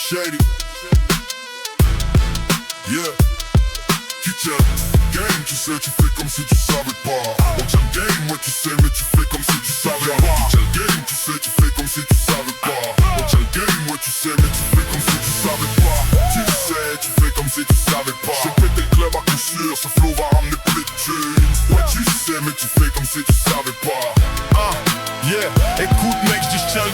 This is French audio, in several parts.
Shady. Yeah. Tu tiens game, tu sais, tu fais comme si tu savais pas. On tient le game, ouais tu sais, mais tu fais comme si tu savais pas. Tu tiens le game, tu sais, tu fais comme si tu savais pas. On tient le game, ouais tu sais, mais tu fais comme si tu savais pas. Tu sais, tu fais comme si tu savais pas. Je pété le club à coup sûr, ce flow va ramener plus de thunes. Ouais tu sais, mais tu fais comme si tu savais pas. Yeah, écoute mec, je tiens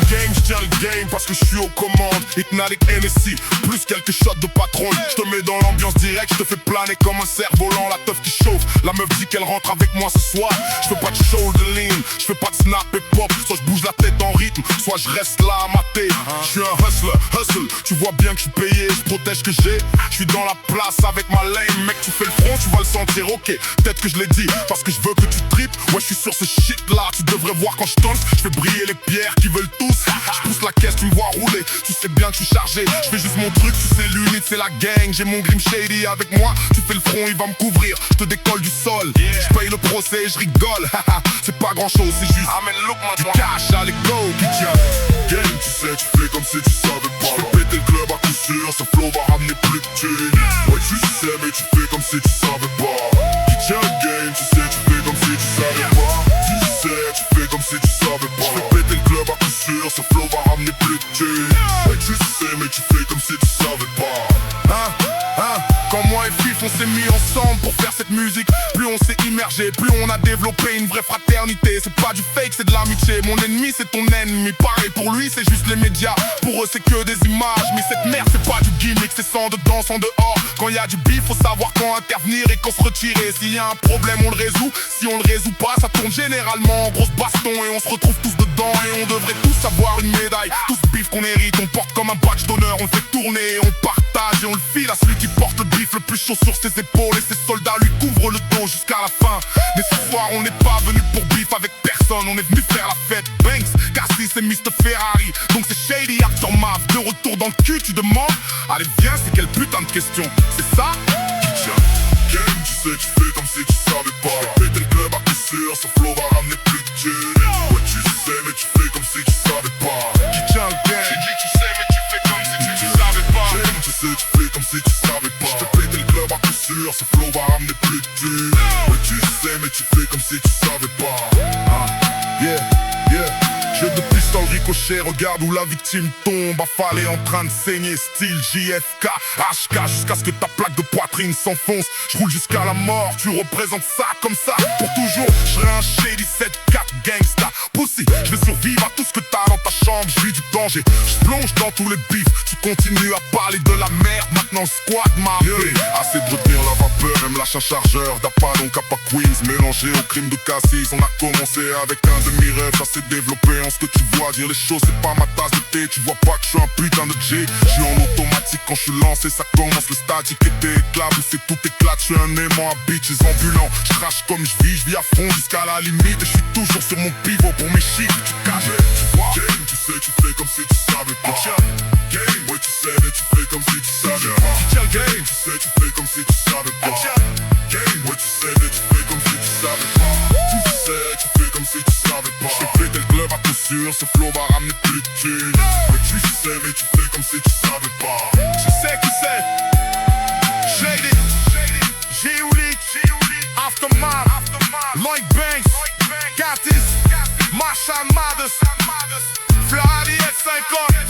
le game parce que je suis aux commandes. Hypnotic NSC, plus quelques shots de patron. Je te mets dans l'ambiance directe, je te fais planer comme un cerf-volant. La teuf qui chauffe, la meuf dit qu'elle rentre avec moi ce soir. Je fais pas de shoulder lean, je fais pas de snap et pop. Soit je bouge la tête en rythme, soit je reste là à mater. Je suis un hustle, tu vois bien que je suis payé. Je protège que j'ai, je suis dans la place avec ma lane. Mec tu fais le front, tu vas le sentir, ok. Peut-être que je l'ai dit, parce que je veux que tu tripes. Ouais je suis sur ce shit là, tu devrais voir quand je tonne. Je fais briller les pierres qui veulent tous. Je pousse la caisse, tu me vois rouler. Tu sais bien que je suis chargé. Je fais juste mon truc, tu sais l'unité c'est la gang. J'ai mon Grim Shady avec moi. Tu fais le front, il va me couvrir. Je te décolle du sol. Je paye le procès, je rigole. C'est pas grand chose, c'est juste du cash, allez go. Qui tient game, tu sais, tu fais comme si tu savais pas. Je fais péter le club à coup sûr, ce flow va ramener plus de thunes. Ouais tu sais, mais tu fais comme si tu savais pas. Qui tient le game, tu sais, tu fais comme si tu savais pas. Tu sais, tu fais comme si tu savais pas. Je fais péter le club à coup sûr, ce flow va ramener plus de thunes. Ouais tu sais, mais tu fais comme si tu savais pas. Quand moi et Fif on s'est mis ensemble pour faire cette musique, plus on s'est immergé, plus on a développé une vraie fraternité. C'est pas du fake, c'est de l'amitié. Mon ennemi c'est ton ennemi. Pareil pour lui, c'est juste les médias. Pour eux c'est que des images. Mais cette merde c'est pas du gimmick, c'est sans dedans, sans dehors. Quand y a du bif, faut savoir quand intervenir et quand se retirer. S'il y a un problème on le résout, si on le résout pas, ça tourne généralement en grosse baston. Et on se retrouve tous dedans et on devrait tous avoir une médaille. Tout ce bif qu'on hérite, on porte comme un badge d'honneur. On le fait tourner, on partage et on le file à celui qui porte le bif le plus chaud sur ses épaules. Et ses soldats lui couvrent le dos jusqu'à la fin. Mais ce soir on n'est pas venu pour bif avec personne, on est venu faire la fête. Banks, Cassis et Mr Ferrari. Donc c'est Shady Aftermath, de retour dans le cul tu demandes. Allez viens, c'est quelle putain de question, c'est ça? Game, tu sais, tu fais comme si tu savais pas. Péter le club à coup sûr, ce flow va ramener plus de thunes. Ouais tu sais, mais tu fais comme si tu savais pas. Qui tient le game? J'ai dit tu sais, mais tu fais comme si tu savais pas. Game, tu sais, tu fais comme si tu savais pas. Je fais péter le club à coup sûr, ce flow va ramener plus de thunes. Ouais tu sais, mais tu fais comme si tu savais pas. Jeu de pistolet ricochet, regarde où la victime tombe. Affalée en train de saigner, style JFK HK, jusqu'à ce que ta plaque de poitrine s'enfonce. Je roule jusqu'à la mort, tu représentes ça comme ça. Pour toujours, je serai un Shady 7-4 gangsta Pussy, je vais survivre à tout ce que t'as dans ta chambre. Je vis du danger, je plonge dans tous les bifs. Tu continues à parler de la merde, maintenant le squat m'a appelé. Assez de retenir la vapeur, elle me lâche un chargeur d'Apollon Kappa Queens, mélangé au crime de Cassis. On a commencé avec un demi-rêve, ça s'est développé en ce que tu vois. Dire les choses c'est pas ma tasse de thé, tu vois pas que je suis un putain de G. Je suis en automatique quand je suis lancé, ça commence, le statique était éclate, où c'est tout éclate. Je suis un aimant à bitches ambulants, je crache comme je vis à fond jusqu'à la limite. Et je suis toujours sur mon pivot pour mes chiffres, tu caches, tu vois. Game, tu sais, tu fais comme si tu savais pas. Game, ouais tu sais, mais tu fais comme si tu savais pas. Tu tiens le game, tu sais, tu fais comme si tu savais pas. Game, ouais tu sais, mais tu fais comme si tu savais pas. Tu sais, tu fais comme si tu savais pas. Je fais péter le club à coup sûr, ce flow va ramener plus de thunes. Ouais tu sais, mais tu fais comme si tu savais pas. Tu sais qui c'est? Shady, G-Ulic, Aftermath, Lloyd Banks, Cassis, Marshall Mathers, Flahadi S50.